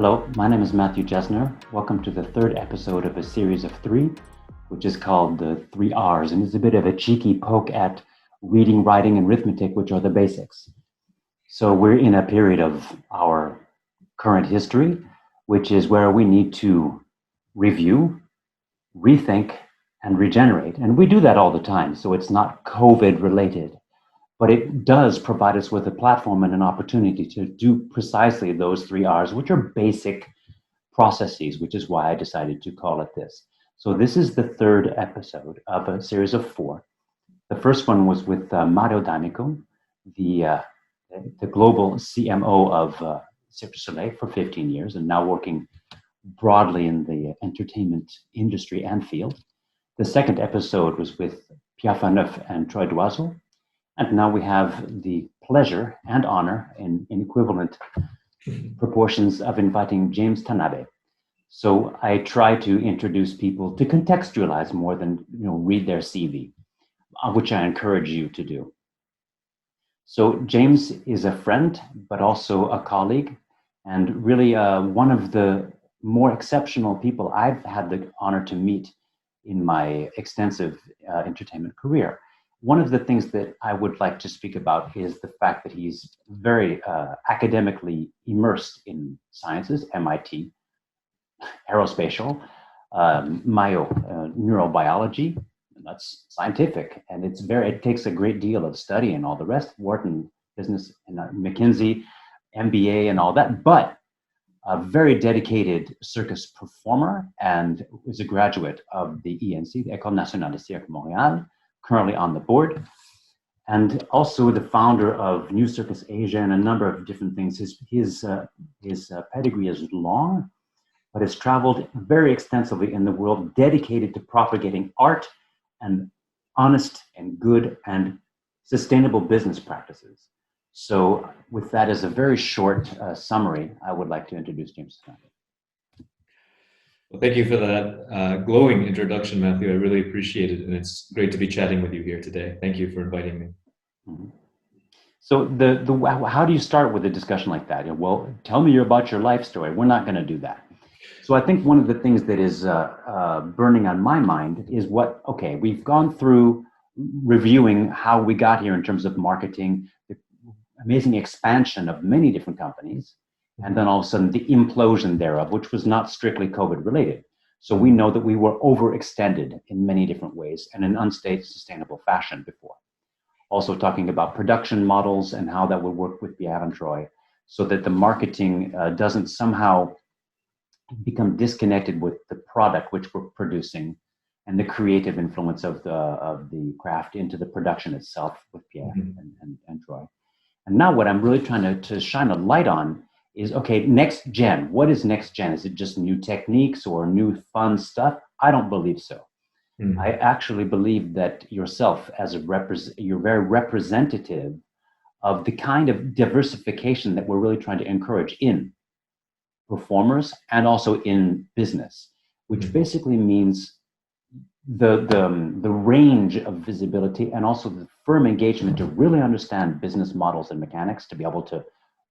Hello, my name is Matthew Jessner. Welcome to the third episode of a series of three, which is called the 3 Rs, and it's a bit of a cheeky poke at reading, writing, and arithmetic, which are the basics. So we're in a period of our current history, which is where we need to review, rethink, and regenerate. And we do that all the time, so it's not COVID related. But it does provide us with a platform and an opportunity to do precisely those 3 Rs, which are basic processes, which is why I decided to call it this. So this is the third episode of a series of four. The first one was with Mario D'Amico, the global CMO of Cirque du Soleil for 15 years, and now working broadly in the entertainment industry and field. The second episode was with Pierre Faneuf and Troy Doiseau. And now we have the pleasure and honor in equivalent proportions of inviting James Tanabe. So I try to introduce people to contextualize more than read their CV, which I encourage you to do. So James is a friend, but also a colleague, and really one of the more exceptional people I've had the honor to meet in my extensive entertainment career. One of the things that I would like to speak about is the fact that he's very academically immersed in sciences, MIT, aerospatial, Mayo, neurobiology, and that's scientific. And it takes a great deal of study and all the rest, Wharton Business and McKinsey, MBA and all that, but a very dedicated circus performer and is a graduate of the ENC, the Ecole Nationale de Cirque Montréal, currently on the board, and also the founder of New Circus Asia and a number of different things. His pedigree is long, but has traveled very extensively in the world, dedicated to propagating art and honest and good and sustainable business practices. So with that as a very short summary, I would like to introduce James Tanabe. Well, thank you for that glowing introduction, Matthew. I really appreciate it, and it's great to be chatting with you here today. Thank you for inviting me. Mm-hmm. So how do you start with a discussion like that? Well, tell me about your life story. We're not going to do that. So I think one of the things that is burning on my mind is we've gone through reviewing how we got here in terms of marketing, the amazing expansion of many different companies, and then all of a sudden the implosion thereof, which was not strictly COVID related. So we know that we were overextended in many different ways and in sustainable fashion before. Also talking about production models and how that would work with Pierre and Troy so that the marketing doesn't somehow become disconnected with the product which we're producing and the creative influence of the craft into the production itself with Pierre and Troy. And now what I'm really trying to shine a light on is, next gen. What is next gen? Is it just new techniques or new fun stuff? I don't believe so. I actually believe that yourself as you're very representative of the kind of diversification that we're really trying to encourage in performers and also in business, which basically means the range of visibility and also the firm engagement to really understand business models and mechanics, to be able to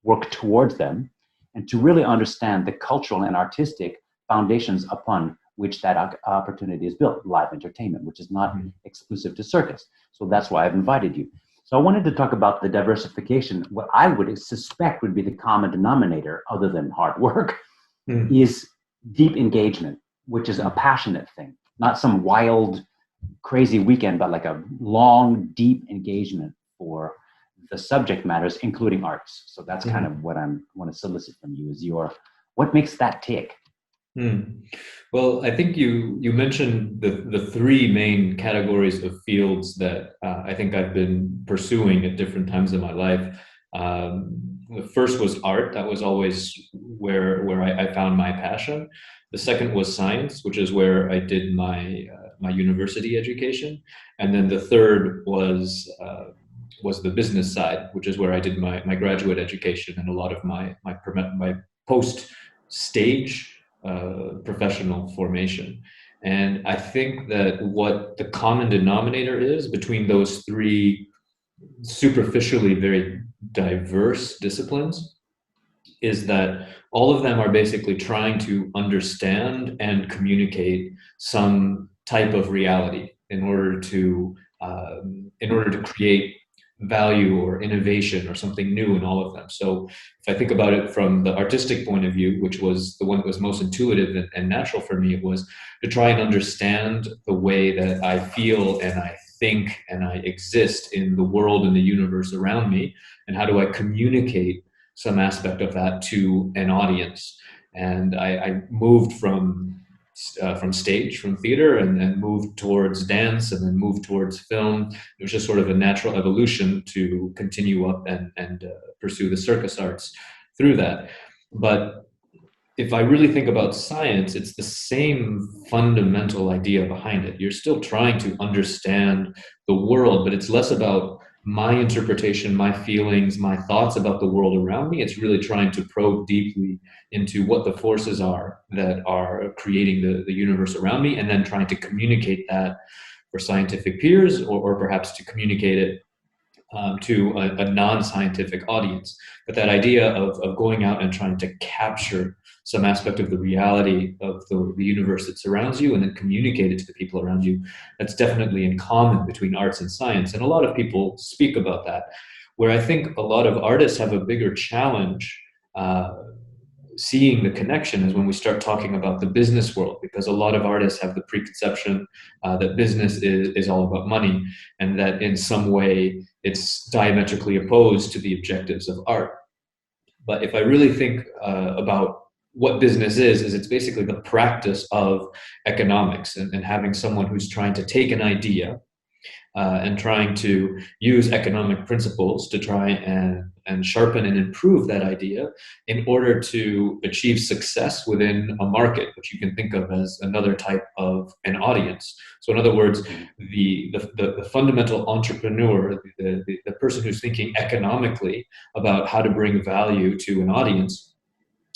work towards them, and to really understand the cultural and artistic foundations upon which that opportunity is built, live entertainment, which is not exclusive to circus. So that's why I've invited you. So I wanted to talk about the diversification. What I would suspect would be the common denominator, other than hard work, is deep engagement, which is a passionate thing, not some wild, crazy weekend, but like a long, deep engagement for the subject matters, including arts. So that's kind of what I want to solicit from you is what makes that tick? Well, I think you mentioned the three main categories of fields that I think I've been pursuing at different times in my life. The first was art. That was always where I found my passion. The second was science, which is where I did my university education. And then the third was the business side, which is where I did my graduate education and a lot of my post-stage professional formation. And I think that what the common denominator is between those three superficially very diverse disciplines is that all of them are basically trying to understand and communicate some type of reality in order to create value or innovation or something new in all of them. So if I think about it from the artistic point of view, which was the one that was most intuitive and natural for me, it was to try and understand the way that I feel and I think and I exist in the world and the universe around me, and how do I communicate some aspect of that to an audience. And I moved from stage, from theater, and then moved towards dance, and then moved towards film. It was just sort of a natural evolution to continue up and pursue the circus arts through that. But if I really think about science, it's the same fundamental idea behind it. You're still trying to understand the world, but it's less about my interpretation, my feelings, my thoughts about the world around me. It's really trying to probe deeply into what the forces are that are creating the universe around me, and then trying to communicate that for scientific peers, or perhaps to communicate it to a non-scientific audience. But that idea of going out and trying to capture some aspect of the reality of the universe that surrounds you and then communicate it to the people around you, that's definitely in common between arts and science. And a lot of people speak about that, where I think a lot of artists have a bigger challenge seeing the connection is when we start talking about the business world, because a lot of artists have the preconception that business is all about money, and that in some way it's diametrically opposed to the objectives of art. But if I really think about what business is it's basically the practice of economics, and having someone who's trying to take an idea and trying to use economic principles to try and sharpen and improve that idea in order to achieve success within a market, which you can think of as another type of an audience. So in other words, the fundamental entrepreneur, the person who's thinking economically about how to bring value to an audience,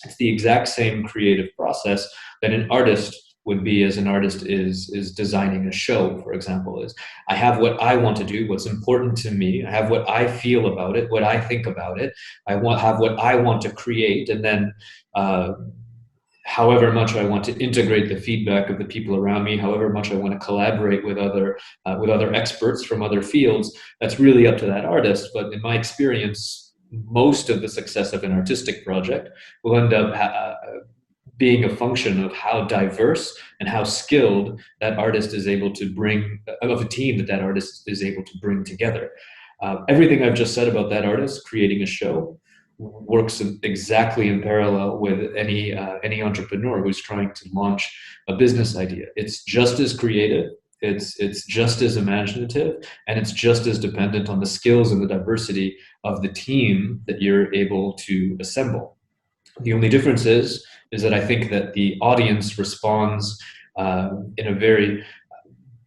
it's the exact same creative process that an artist would be, as an artist is designing a show, for example. Is I have what I want to do, what's important to me, I have what I feel about it, what I think about it, have what I want to create, and then however much I want to integrate the feedback of the people around me, however much I want to collaborate with other experts from other fields, that's really up to that artist. But in my experience, most of the success of an artistic project will end up being a function of how diverse and how skilled that artist is able to bring, of a team that artist is able to bring together. Everything I've just said about that artist creating a show works exactly in parallel with any entrepreneur who's trying to launch a business idea. It's just as creative, it's just as imaginative, and it's just as dependent on the skills and the diversity of the team that you're able to assemble. The only difference is that I think that the audience responds in a very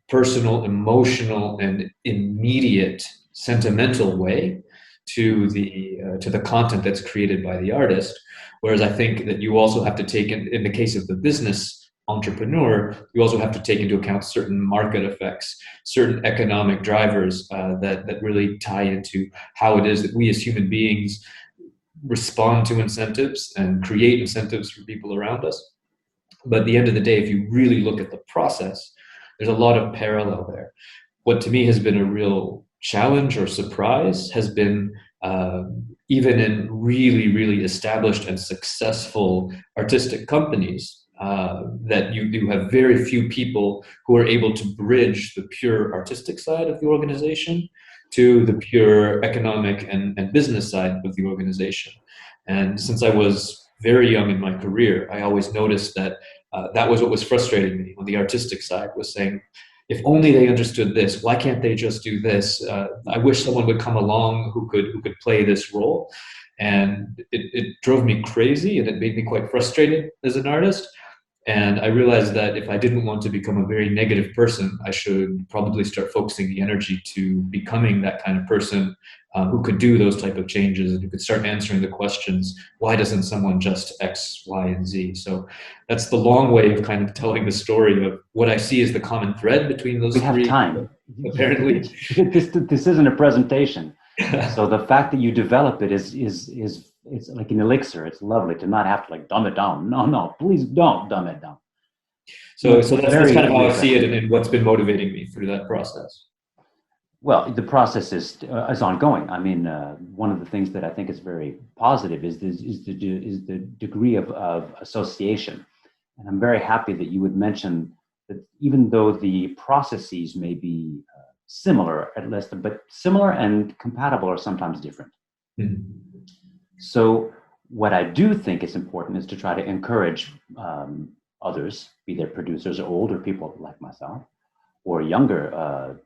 personal, emotional, and immediate, sentimental way to the content that's created by the artist. Whereas I think that you also have to take in the case of the business entrepreneur, you also have to take into account certain market effects, certain economic drivers that really tie into how it is that we as human beings respond to incentives and create incentives for people around us. But at the end of the day, if you really look at the process, there's a lot of parallel there. What to me has been a real challenge or surprise has been even in really, really established and successful artistic companies, that you have very few people who are able to bridge the pure artistic side of the organization to the pure economic and business side of the organization. And since I was very young in my career, I always noticed that that was what was frustrating me on the artistic side, was saying, if only they understood this, why can't they just do this? I wish someone would come along who could play this role. And it drove me crazy, and it made me quite frustrated as an artist. And I realized that if I didn't want to become a very negative person, I should probably start focusing the energy to becoming that kind of person who could do those type of changes, and who could start answering the questions, why doesn't someone just X, Y, and Z? So that's the long way of kind of telling the story of what I see as the common thread between those three. We have time. Apparently. This isn't a presentation. So the fact that you develop it is it's like an elixir. It's lovely to not have to like dumb it down. No, please don't dumb it down. So, It's that's kind of how I see it, refreshing. and what's been motivating me through that process. Well, the process is ongoing. I mean, one of the things that I think is very positive is the degree of association, and I'm very happy that you would mention that even though the processes may be similar at least, but similar and compatible are sometimes different. Mm-hmm. So, what I do think is important is to try to encourage others, be they producers or older people like myself, or younger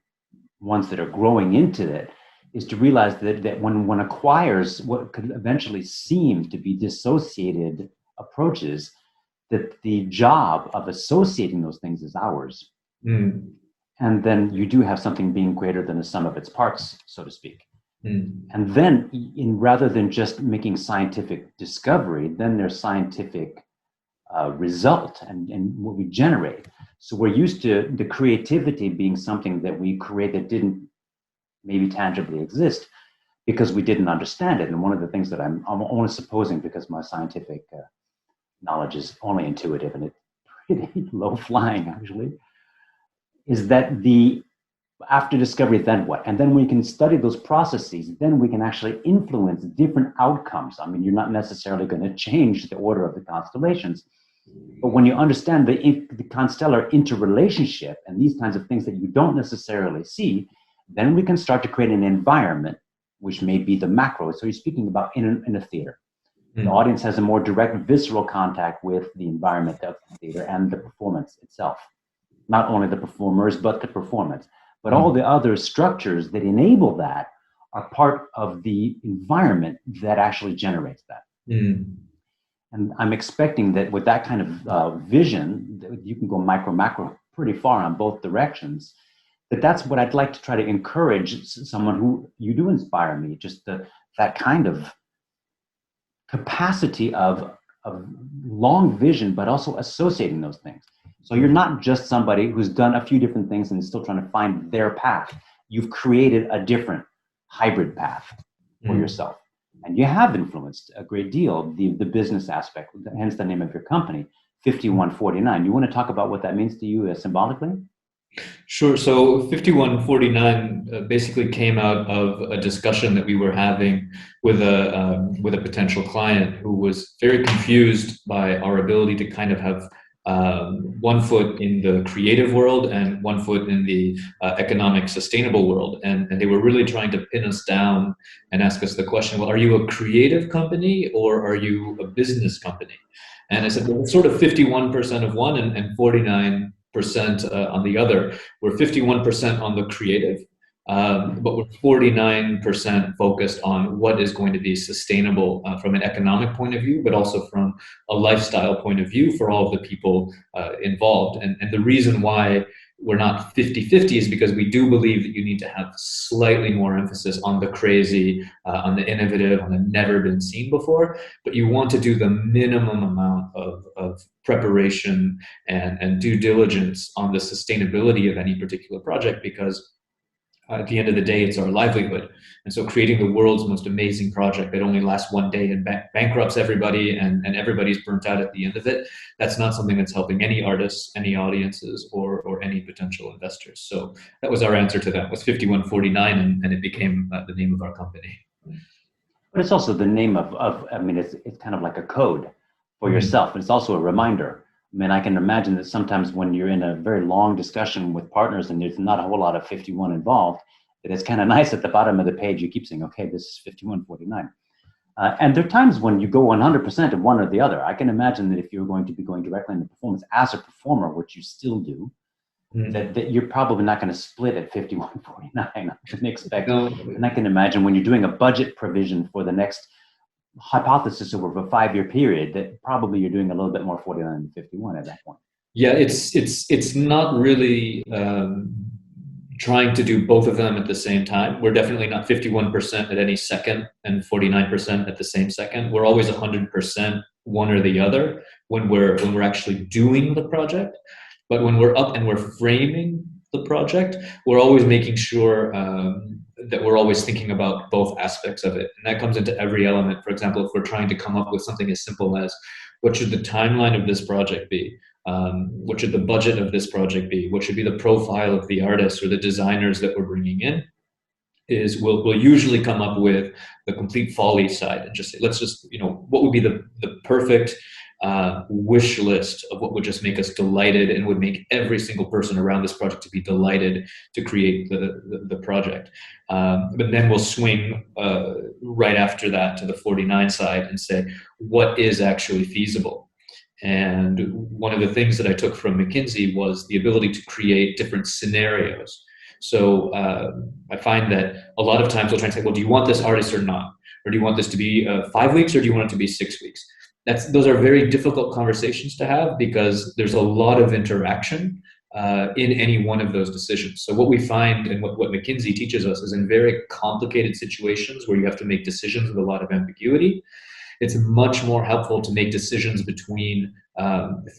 ones that are growing into it, is to realize that when one acquires what could eventually seem to be dissociated approaches, that the job of associating those things is ours. Mm. And then you do have something being greater than the sum of its parts, so to speak. Mm. And then rather than just making scientific discovery, then there's scientific result and what we generate. So we're used to the creativity being something that we create that didn't maybe tangibly exist because we didn't understand it. And one of the things that I'm only supposing, because my scientific knowledge is only intuitive and it's pretty low flying actually, is that after discovery, then what? And then we can study those processes, then we can actually influence different outcomes. I mean, you're not necessarily going to change the order of the constellations, but when you understand the constellar interrelationship and these kinds of things that you don't necessarily see, then we can start to create an environment, which may be the macro. So you're speaking about in a theater. The audience has a more direct visceral contact with the environment of the theater and the performance itself. Not only the performers, but the performance. But all the other structures that enable that are part of the environment that actually generates that. Mm. And I'm expecting that with that kind of vision, that you can go micro, macro pretty far on both directions. That's what I'd like to try to encourage someone who you do inspire me, just that kind of capacity of long vision, but also associating those things. So you're not just somebody who's done a few different things and is still trying to find their path. You've created a different hybrid path for yourself. And you have influenced a great deal the business aspect, hence the name of your company, 5149. You want to talk about what that means to you symbolically? Sure. So 5149 basically came out of a discussion that we were having with a potential client who was very confused by our ability to kind of have one foot in the creative world and one foot in the economic sustainable world. And they were really trying to pin us down and ask us the question, well, are you a creative company or are you a business company? And I said, well, it's sort of 51% of one and 49% on the other. We're 51% on the creative, but we're 49% focused on what is going to be sustainable from an economic point of view, but also from a lifestyle point of view for all of the people involved. And the reason why we're not 50-50 is because we do believe that you need to have slightly more emphasis on the crazy, on the innovative, on the never been seen before, but you want to do the minimum amount of preparation and due diligence on the sustainability of any particular project, because at the end of the day, it's our livelihood. And so creating the world's most amazing project that only lasts one day and bankrupts everybody and everybody's burnt out at the end of it, that's not something that's helping any artists, any audiences, or any potential investors. So that was our answer to that, was 5149, and it became the name of our company. But it's also the name of I mean, it's kind of like a code for yourself. It's also a reminder. I mean, I can imagine that sometimes when you're in a very long discussion with partners and there's not a whole lot of 51 involved, that it's kind of nice at the bottom of the page, you keep saying, okay, this is 5149. And there are times when you go 100% of one or the other. I can imagine that if you're going to be going directly into performance as a performer, which you still do, that you're probably not going to split at 5149. I can expect. No. And I can imagine when you're doing a budget provision for the next hypothesis over a 5-year period, that probably you're doing a little bit more 49 than 51 at that point. Yeah, it's not really trying to do both of them at the same time. We're definitely not 51% at any second and 49% at the same second. We're always 100% one or the other when we're actually doing the project. But when we're up and we're framing the project, we're always making sure that we're always thinking about both aspects of it. And that comes into every element. For example, if we're trying to come up with something as simple as what should the timeline of this project be? What should the budget of this project be? What should be the profile of the artists or the designers that we're bringing in? Is we'll usually come up with the complete folly side and just say, let's just, what would be the perfect wish list of what would just make us delighted and would make every single person around this project to be delighted to create the project. But then we'll swing right after that to the 49 side and say, what is actually feasible? And one of the things that I took from McKinsey was the ability to create different scenarios. So I find that a lot of times we'll try and say, well, do you want this artist or not? Or do you want this to be 5 weeks or do you want it to be 6 weeks? Those are very difficult conversations to have because there's a lot of interaction in any one of those decisions. So what we find and what McKinsey teaches us is in very complicated situations where you have to make decisions with a lot of ambiguity, it's much more helpful to make decisions between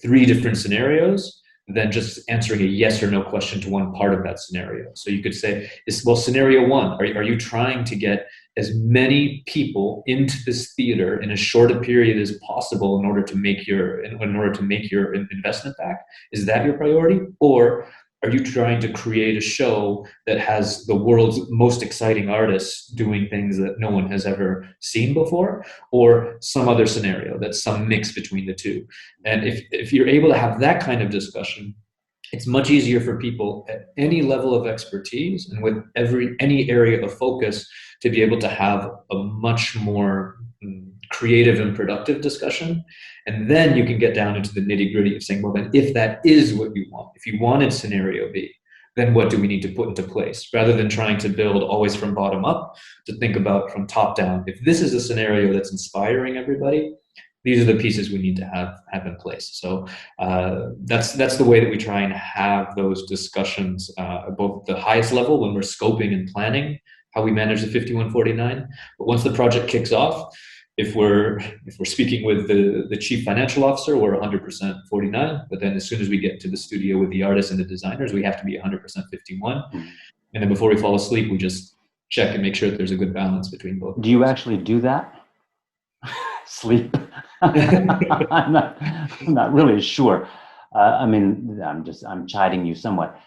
3 different scenarios than just answering a yes or no question to one part of that scenario. So you could say, well, scenario 1, are you trying to get as many people into this theater in as short a period as possible in order to make your investment back? Is that your priority? Or are you trying to create a show that has the world's most exciting artists doing things that no one has ever seen before? Or some other scenario that's some mix between the two? And if you're able to have that kind of discussion, it's much easier for people at any level of expertise and with any area of focus to be able to have a much more creative and productive discussion. And then you can get down into the nitty-gritty of saying, well, then if that is what you want, if you wanted scenario B, then what do we need to put into place? Rather than trying to build always from bottom up, to think about from top down. If this is a scenario that's inspiring everybody, these are the pieces we need to have in place. So that's the way that we try and have those discussions, both at the highest level when we're scoping and planning how we manage the 5149. But once the project kicks off, if we're speaking with the chief financial officer, we're 100% 49. But then as soon as we get to the studio with the artists and the designers, we have to be 100% 51. And then before we fall asleep, we just check and make sure that there's a good balance between both. Do you actually do that? Sleep? I'm not really sure. I'm chiding you somewhat.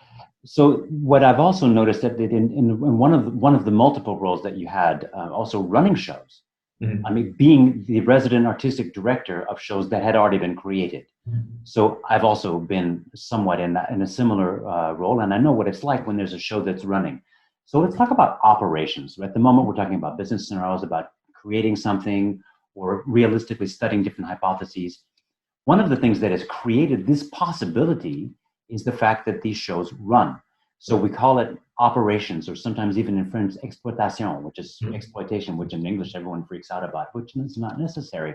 So what I've also noticed that in one of the multiple roles that you had, also running shows. Mm-hmm. I mean, being the resident artistic director of shows that had already been created. Mm-hmm. So I've also been somewhat in a similar role, and I know what it's like when there's a show that's running. So let's talk about operations. At the moment, we're talking about business scenarios, about creating something, or realistically studying different hypotheses. One of the things that has created this possibility is the fact that these shows run. So we call it operations, or sometimes even in French, exploitation, which is exploitation, which in English everyone freaks out about, which is not necessary.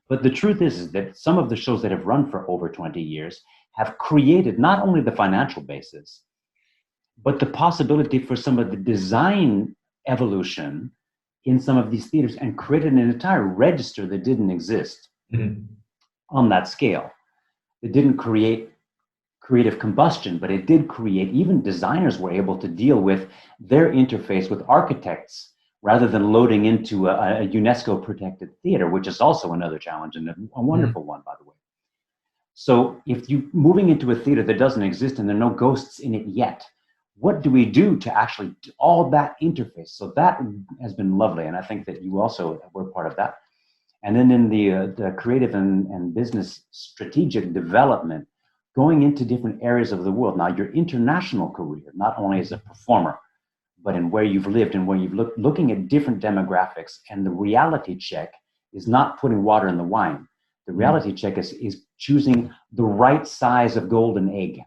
But the truth is that some of the shows that have run for over 20 years have created not only the financial basis, but the possibility for some of the design evolution in some of these theaters, and created an entire register that didn't exist on that scale. It didn't create creative combustion, but it did create, even designers were able to deal with their interface with architects rather than loading into a UNESCO protected theater, which is also another challenge, and a wonderful one, by the way. So if you moving into a theater that doesn't exist and there are no ghosts in it yet, what do we do to actually do all that interface? So that has been lovely, and I think that you also were part of that. And then in the creative and business strategic development, going into different areas of the world. Now, your international career, not only as a performer, but in where you've lived and where you've looked, looking at different demographics. And the reality check is not putting water in the wine. The reality check is choosing the right size of golden egg.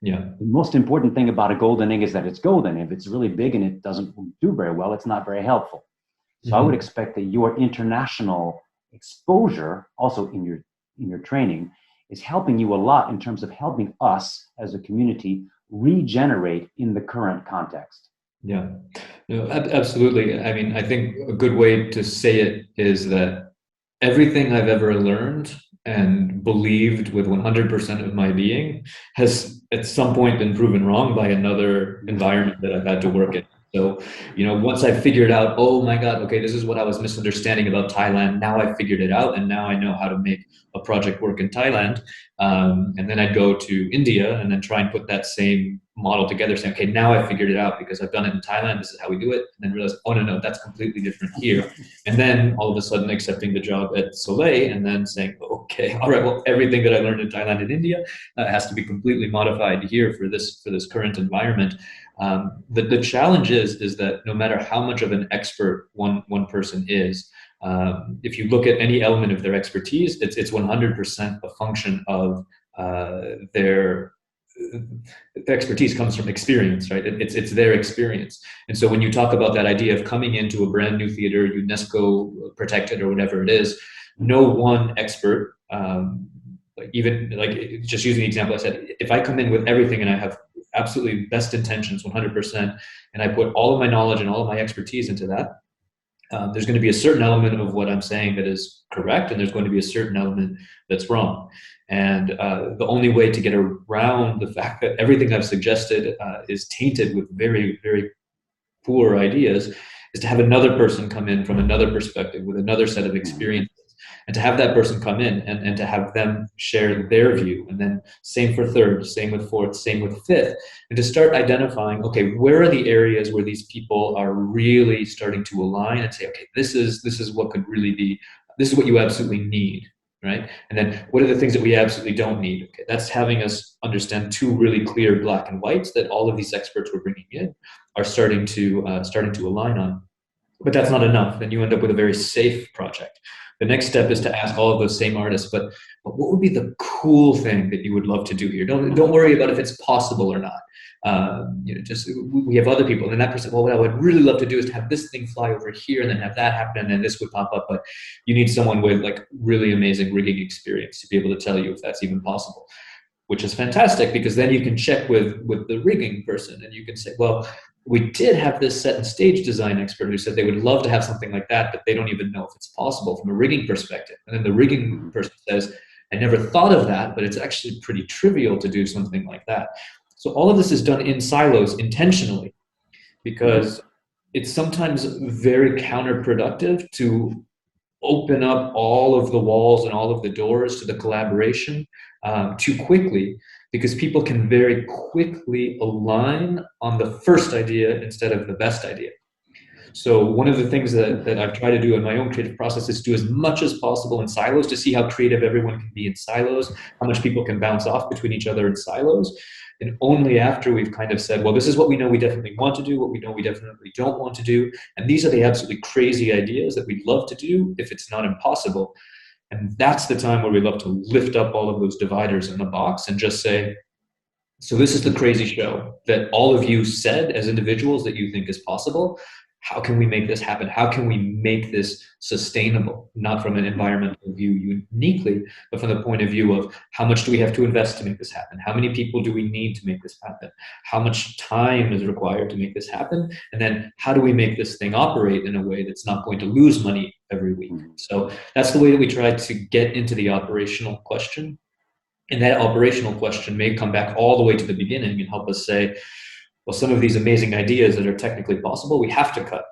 Yeah. The most important thing about a golden egg is that it's golden. If it's really big and it doesn't do very well, it's not very helpful. So I would expect that your international exposure, also in your training, is helping you a lot in terms of helping us as a community regenerate in the current context. Yeah, no, absolutely. I mean, I think a good way to say it is that everything I've ever learned and believed with 100% of my being has at some point been proven wrong by another environment that I've had to work in. So, once I figured out, oh my God, okay, this is what I was misunderstanding about Thailand. Now I figured it out, and now I know how to make a project work in Thailand. And then I'd go to India and then try and put that same model together, saying, okay, now I figured it out because I've done it in Thailand. This is how we do it. And then realize, oh, no, that's completely different here. And then all of a sudden accepting the job at Soleil and then saying, okay, all right, well, everything that I learned in Thailand and India has to be completely modified here for this current environment. The challenge is that no matter how much of an expert one person is, if you look at any element of their expertise, it's 100% a function of their expertise comes from experience, right? It's their experience. And so when you talk about that idea of coming into a brand new theater, UNESCO protected or whatever it is, no one expert, just using the example I said, if I come in with everything and I have absolutely best intentions, 100%, and I put all of my knowledge and all of my expertise into that, there's going to be a certain element of what I'm saying that is correct, and there's going to be a certain element that's wrong. And the only way to get around the fact that everything I've suggested is tainted with very, very poor ideas is to have another person come in from another perspective with another set of experiences, and to have that person come in and to have them share their view. And then same for third, same with fourth, same with fifth, and to start identifying, okay, where are the areas where these people are really starting to align and say, okay, this is what could really be, this is what you absolutely need, right? And then what are the things that we absolutely don't need? Okay, that's having us understand two really clear black and whites that all of these experts we're bringing in are starting to align on. But that's not enough. Then you end up with a very safe project. The next step is to ask all of those same artists, but what would be the cool thing that you would love to do here? Don't worry about if it's possible or not. Just we have other people, and that person, well, what I would really love to do is to have this thing fly over here, and then have that happen, and then this would pop up. But you need someone with like really amazing rigging experience to be able to tell you if that's even possible, which is fantastic, because then you can check with the rigging person, and you can say, well, we did have this set and stage design expert who said they would love to have something like that, but they don't even know if it's possible from a rigging perspective. And then the rigging person says, I never thought of that, but it's actually pretty trivial to do something like that. So all of this is done in silos intentionally, because it's sometimes very counterproductive to open up all of the walls and all of the doors to the collaboration too quickly, because people can very quickly align on the first idea instead of the best idea. So one of the things that I've tried to do in my own creative process is do as much as possible in silos, to see how creative everyone can be in silos, how much people can bounce off between each other in silos. And only after we've kind of said, well, this is what we know we definitely want to do, what we know we definitely don't want to do, and these are the absolutely crazy ideas that we'd love to do if it's not impossible. And that's the time where we love to lift up all of those dividers in the box and just say, so this is the crazy show that all of you said as individuals that you think is possible. How can we make this happen? How can we make this sustainable? Not from an environmental view uniquely, but from the point of view of how much do we have to invest to make this happen? How many people do we need to make this happen? How much time is required to make this happen? And then how do we make this thing operate in a way that's not going to lose money every week? So that's the way that we try to get into the operational question. And that operational question may come back all the way to the beginning and help us say, well, some of these amazing ideas that are technically possible, we have to cut,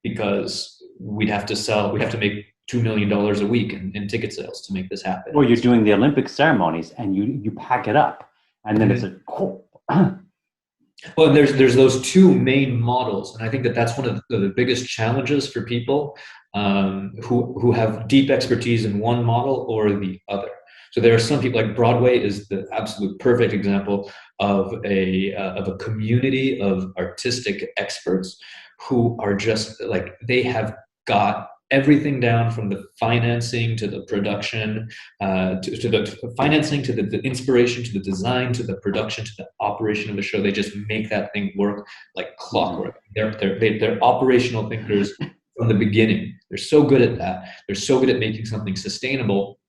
because we'd have to make $2 million a week in ticket sales to make this happen. Or you're doing the Olympic ceremonies and you pack it up, and then it's a cool. Well, there's those two main models, and I think that's one of the biggest challenges for people who have deep expertise in one model or the other. So there are some people, like Broadway is the absolute perfect example of a community of artistic experts who are just like, they have got everything down from the financing to the production, to the financing, to the inspiration, to the design, to the production, to the operation of the show. They just make that thing work like clockwork. They're operational thinkers from the beginning. They're so good at that. They're so good at making something sustainable.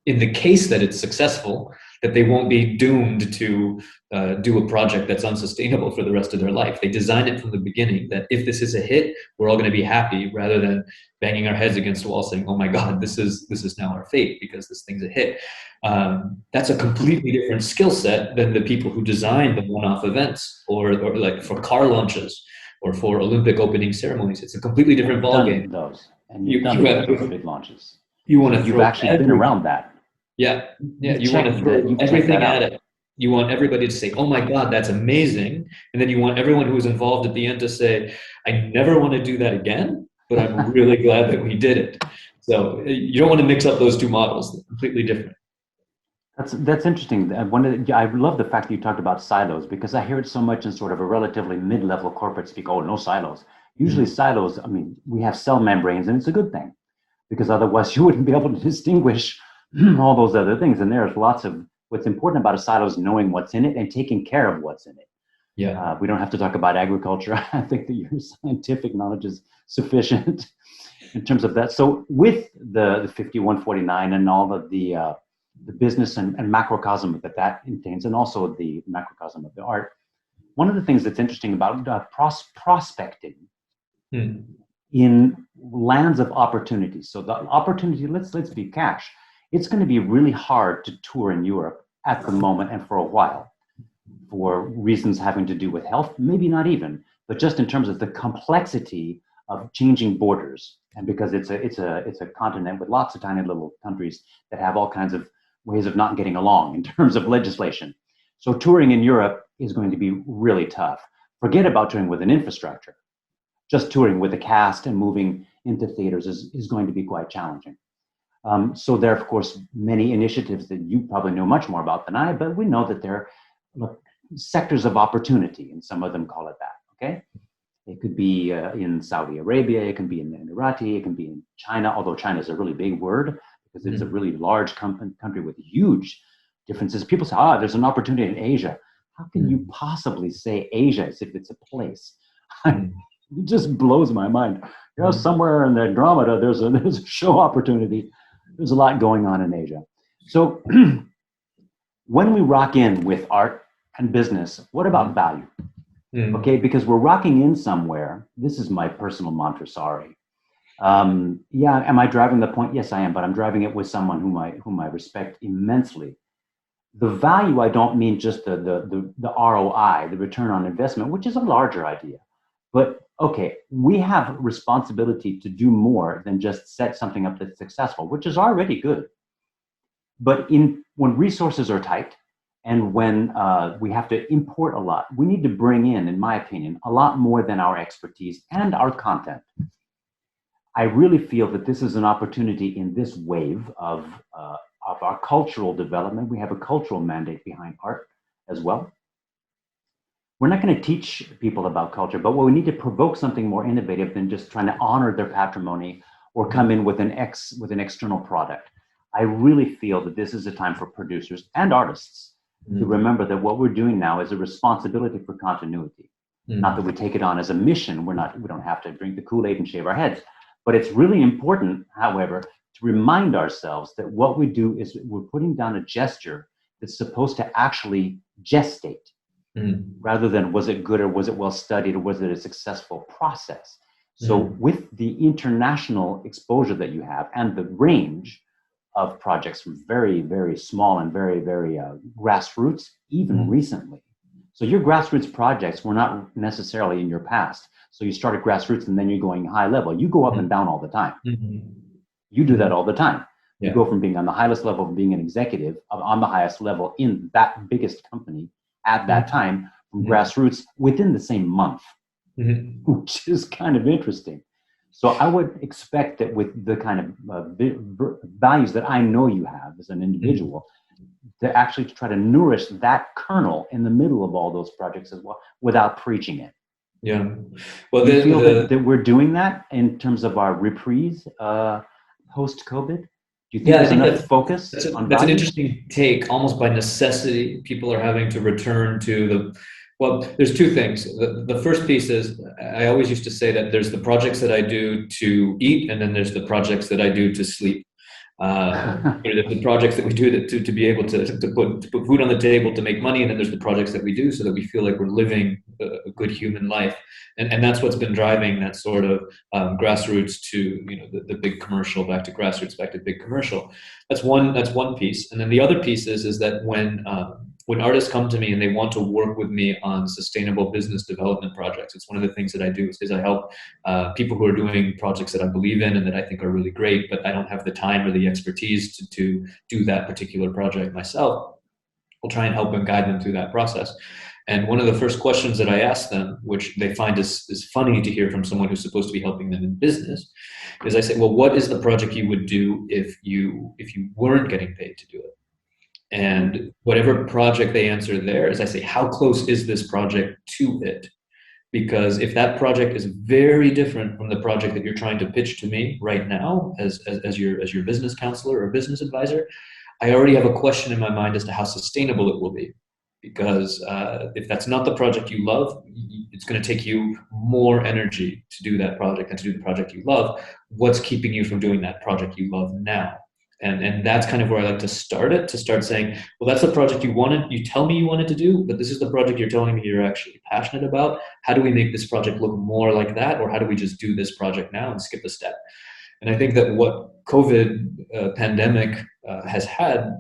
In the case that it's successful, that they won't be doomed to do a project that's unsustainable for the rest of their life. They design it from the beginning that if this is a hit, we're all going to be happy, rather than banging our heads against the wall saying, "Oh my God, this is now our fate because this thing's a hit." That's a completely different skill set than the people who design the one-off events, or like for car launches or for Olympic opening ceremonies. It's a completely different ballgame. Done those, and you've done those big launches. You want So to you've throw actually been around that. Yeah, You've you want to checked throw you've checked everything that out. at it. You want everybody to say, "Oh my God, that's amazing," and then you want everyone who was involved at the end to say, "I never want to do that again, but I'm really glad that we did it." So you don't want to mix up those two models. They're completely different. That's interesting. I love the fact that you talked about silos, because I hear it so much in sort of a relatively mid-level corporate speak. Oh, no silos. Usually silos, I mean, we have cell membranes, and it's a good thing, because otherwise you wouldn't be able to distinguish all those other things. And there's lots of, what's important about a silo is knowing what's in it and taking care of what's in it. Yeah. We don't have to talk about agriculture. I think that your scientific knowledge is sufficient in terms of that. So with the 5149 and all of the business and macrocosm that contains, and also the macrocosm of the art, one of the things that's interesting about prospecting in lands of opportunity. So the opportunity, let's be cash. It's going to be really hard to tour in Europe at the moment and for a while, for reasons having to do with health, maybe not even, but just in terms of the complexity of changing borders. And because it's a continent with lots of tiny little countries that have all kinds of ways of not getting along in terms of legislation. So touring in Europe is going to be really tough. Forget about touring with an infrastructure. Just touring with a cast and moving into theaters is going to be quite challenging. So there are, of course, many initiatives that you probably know much more about than I, but we know that there are sectors of opportunity, and some of them call it that, okay? It could be in Saudi Arabia, it can be in the Emirati, it can be in China, although China is a really big word because it's a really large country with huge differences. People say, there's an opportunity in Asia. How can you possibly say Asia as if it's a place? It just blows my mind. You know, somewhere in the Andromeda, there's a show opportunity. There's a lot going on in Asia. So when we rock in with art and business, what about value? Okay, because we're rocking in somewhere. This is my personal mantra, sorry. Am I driving the point? Yes, I am, but I'm driving it with someone whom I respect immensely. The value, I don't mean just the ROI, the return on investment, which is a larger idea. But okay, we have responsibility to do more than just set something up that's successful, which is already good. But when resources are tight and when we have to import a lot, we need to bring in my opinion, a lot more than our expertise and our content. I really feel that this is an opportunity in this wave of our cultural development. We have a cultural mandate behind art as well. We're not going to teach people about culture, but we need to provoke something more innovative than just trying to honor their patrimony or come in with an external product. I really feel that this is a time for producers and artists to remember that what we're doing now is a responsibility for continuity. Not that we take it on as a mission. We don't have to drink the Kool-Aid and shave our heads. But it's really important, however, to remind ourselves that what we do is we're putting down a gesture that's supposed to actually gestate, rather than was it good or was it well studied or was it a successful process. So with the international exposure that you have and the range of projects from very, very small and very, very grassroots, even recently. So your grassroots projects were not necessarily in your past. So you start at grassroots and then you're going high level. You go up and down all the time. You do that all the time. You go from being on the highest level of being an executive on the highest level in that biggest company at that time from grassroots within the same month, which is kind of interesting. So I would expect that with the kind of values that I know you have as an individual, to actually try to nourish that kernel in the middle of all those projects as well, without preaching it. Yeah. Well, do you feel that we're doing that in terms of our reprise post-COVID? Do you think there's enough focus on that's values? an interesting take. Almost by necessity, people are having to return to there's two things. The first piece is, I always used to say that there's the projects that I do to eat, and then there's the projects that I do to sleep. The projects that we do to be able to put food on the table, to make money, and then there's the projects that we do so that we feel like we're living a good human life, and that's what's been driving that sort of grassroots to the big commercial, back to grassroots, back to big commercial. That's one piece, and then the other piece is that when artists come to me and they want to work with me on sustainable business development projects, it's one of the things that I do is I help people who are doing projects that I believe in and that I think are really great, but I don't have the time or the expertise to do that particular project myself. I'll try and help and guide them through that process. And one of the first questions that I ask them, which they find is funny to hear from someone who's supposed to be helping them in business, is I say, well, what is the project you would do if you weren't getting paid to do it? And whatever project they answer there is I say, how close is this project to it? Because if that project is very different from the project that you're trying to pitch to me right now as your business counselor or business advisor, I already have a question in my mind as to how sustainable it will be. Because if that's not the project you love, it's going to take you more energy to do that project than to do the project you love. What's keeping you from doing that project you love now? And that's kind of where I like to start saying, well, that's the project you tell me you wanted to do, but this is the project you're telling me you're actually passionate about. How do we make this project look more like that? Or how do we just do this project now and skip a step? And I think that what COVID pandemic has had,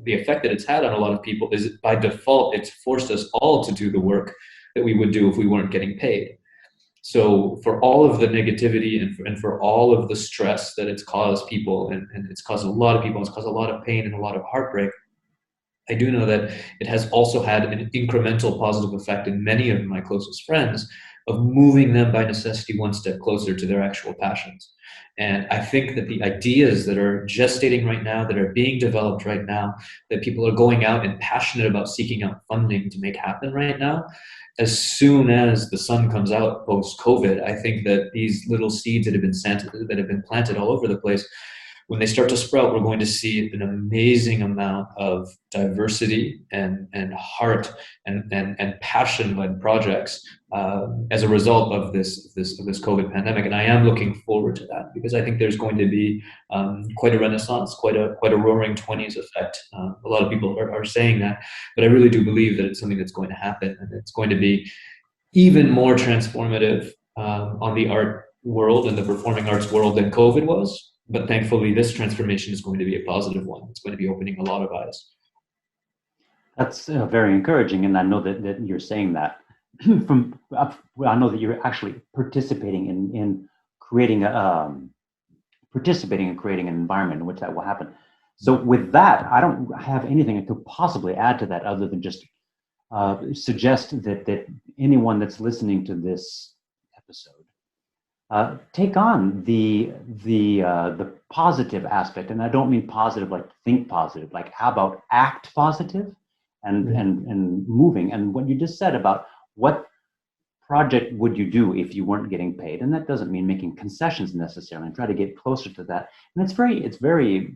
the effect that it's had on a lot of people is by default, it's forced us all to do the work that we would do if we weren't getting paid. So for all of the negativity and for all of the stress that it's caused people, and it's caused a lot of people, it's caused a lot of pain and a lot of heartbreak, I do know that it has also had an incremental positive effect in many of my closest friends of moving them by necessity one step closer to their actual passions. And I think that the ideas that are gestating right now, that are being developed right now, that people are going out and passionate about seeking out funding to make happen right now, as soon as the sun comes out post-COVID, I think that these little seeds that have been planted all over the place, when they start to sprout, we're going to see an amazing amount of diversity and heart and passion-led projects as a result of this COVID pandemic. And I am looking forward to that because I think there's going to be quite a renaissance, quite a roaring 20s effect. A lot of people are saying that, but I really do believe that it's something that's going to happen, and it's going to be even more transformative on the art world and the performing arts world than COVID was. But thankfully, this transformation is going to be a positive one. It's going to be opening a lot of eyes. That's very encouraging, and I know that you're saying that. I know that you're actually participating in creating an environment in which that will happen. So with that, I don't have anything I could possibly add to that other than just suggest that anyone that's listening to this episode take on the positive aspect, and I don't mean positive like think positive. Like, how about act positive and moving? And what you just said about what project would you do if you weren't getting paid, and that doesn't mean making concessions necessarily. And try to get closer to that. And it's very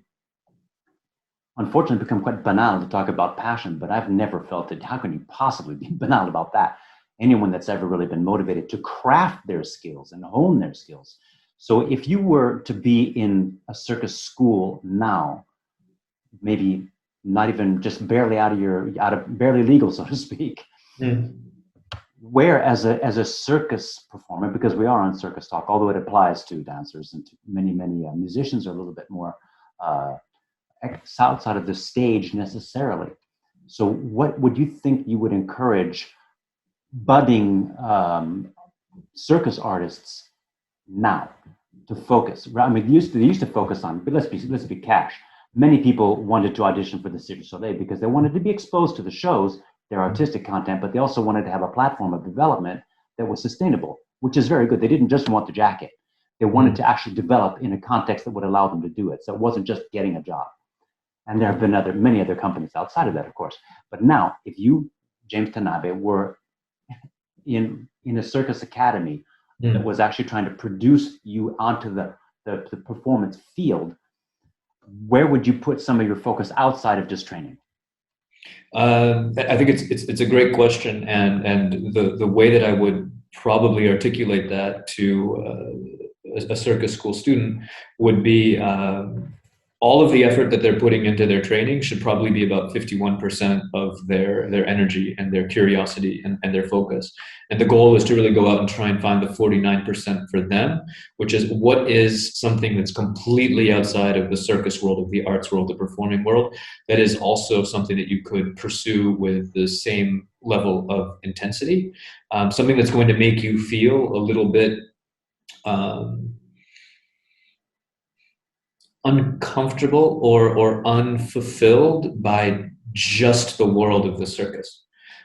unfortunately become quite banal to talk about passion. But I've never felt it. How can you possibly be banal about that? Anyone that's ever really been motivated to craft their skills and hone their skills. So if you were to be in a circus school now, maybe not even just barely barely legal, so to speak, where as a circus performer, because we are on Circus Talk, although it applies to dancers and to many musicians are a little bit more outside of the stage necessarily. So what would you think you would encourage budding circus artists now to focus? I mean, they used to focus on, but let's be cash. Many people wanted to audition for the Cirque du Soleil because they wanted to be exposed to the shows, their artistic content, but they also wanted to have a platform of development that was sustainable, which is very good. They didn't just want the jacket. They wanted to actually develop in a context that would allow them to do it. So it wasn't just getting a job. And there have been many other companies outside of that, of course. But now, if you, James Tanabe, were in a circus academy that was actually trying to produce you onto the performance field, where would you put some of your focus outside of just training? I think it's a great question, and the way that I would probably articulate that to a circus school student would be all of the effort that they're putting into their training should probably be about 51% of their energy and their curiosity and their focus. And the goal is to really go out and try and find the 49% for them, which is what is something that's completely outside of the circus world, of the arts world, the performing world, that is also something that you could pursue with the same level of intensity, something that's going to make you feel a little bit uncomfortable or unfulfilled by just the world of the circus.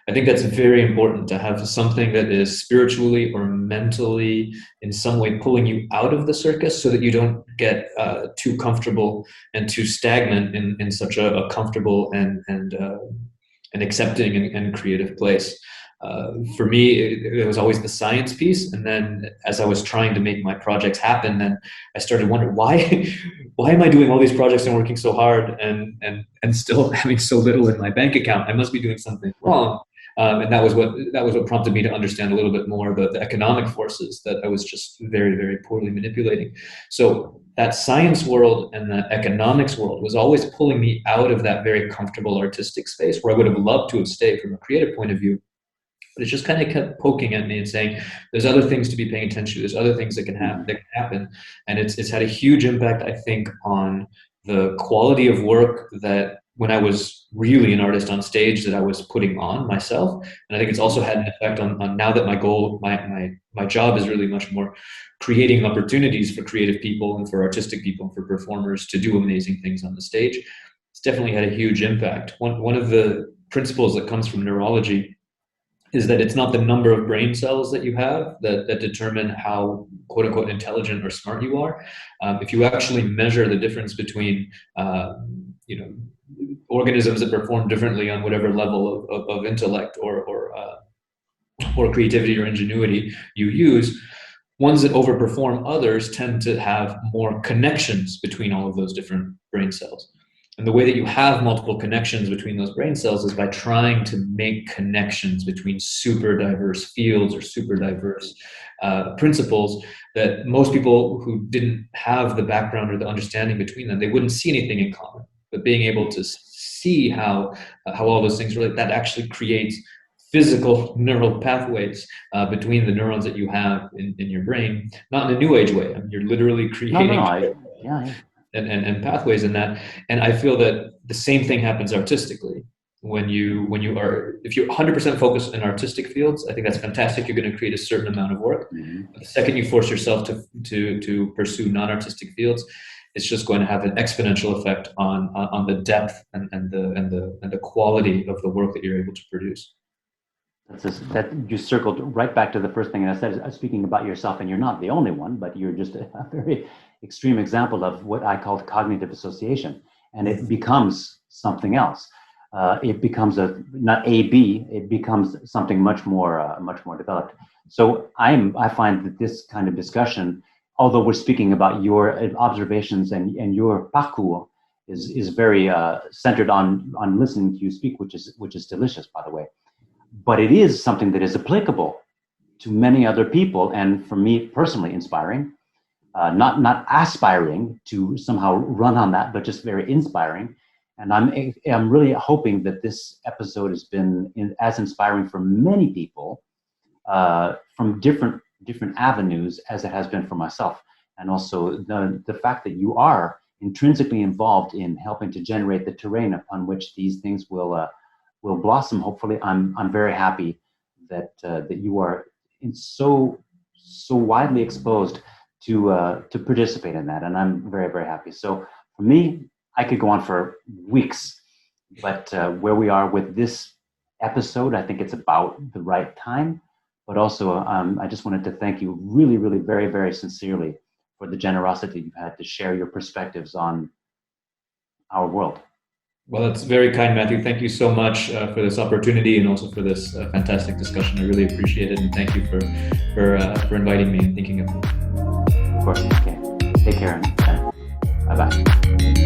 I think that's very important, to have something that is spiritually or mentally in some way pulling you out of the circus, so that you don't get too comfortable and too stagnant in such a comfortable and accepting and creative place. For me, it was always the science piece, and then as I was trying to make my projects happen, then I started wondering why am I doing all these projects and working so hard and still having so little in my bank account? I must be doing something wrong. And that was what prompted me to understand a little bit more about the economic forces that I was just very, very poorly manipulating. So that science world and that economics world was always pulling me out of that very comfortable artistic space where I would have loved to have stayed from a creative point of view. But it just kind of kept poking at me and saying, there's other things to be paying attention to. There's other things that can happen. And it's had a huge impact, I think, on the quality of work that when I was really an artist on stage that I was putting on myself. And I think it's also had an effect on now that my goal, my job is really much more creating opportunities for creative people and for artistic people and for performers to do amazing things on the stage. It's definitely had a huge impact. One of the principles that comes from neurology is that it's not the number of brain cells that you have that determine how quote unquote intelligent or smart you are. If you actually measure the difference between organisms that perform differently on whatever level of intellect or creativity or ingenuity you use, ones that overperform others tend to have more connections between all of those different brain cells. And the way that you have multiple connections between those brain cells is by trying to make connections between super diverse fields or super diverse principles that most people who didn't have the background or the understanding between them, they wouldn't see anything in common. But being able to see how all those things relate, that actually creates physical neural pathways between the neurons that you have in your brain, not in a new age way. I mean, you're literally creating and pathways in that. And I feel that the same thing happens artistically. When you are, if you're 100% focused in artistic fields, I think that's fantastic. You're going to create a certain amount of work. But the second you force yourself to pursue non-artistic fields, it's just going to have an exponential effect on the depth and the quality of the work that you're able to produce. That you circled right back to the first thing I said, speaking about yourself, and you're not the only one, but you're just a very extreme example of what I call cognitive association, and it becomes something else. It becomes not A/B. It becomes something much more developed. So I find that this kind of discussion, although we're speaking about your observations and your parcours, is very centered on listening to you speak, which is delicious, by the way. But it is something that is applicable to many other people, and for me personally, inspiring. Not aspiring to somehow run on that, but just very inspiring. And I'm really hoping that this episode has been as inspiring for many people from different avenues as it has been for myself. And also the fact that you are intrinsically involved in helping to generate the terrain upon which these things will blossom. Hopefully, I'm very happy that you are so widely exposed to participate in that, and I'm very, very happy. So for me, I could go on for weeks, but where we are with this episode, I think it's about the right time. But also, I just wanted to thank you really, really, very, very sincerely for the generosity you've had to share your perspectives on our world. Well, that's very kind, Matthew. Thank you so much for this opportunity and also for this fantastic discussion. I really appreciate it, and thank you for inviting me and thinking of me. Of course. Okay. Take care and bye-bye.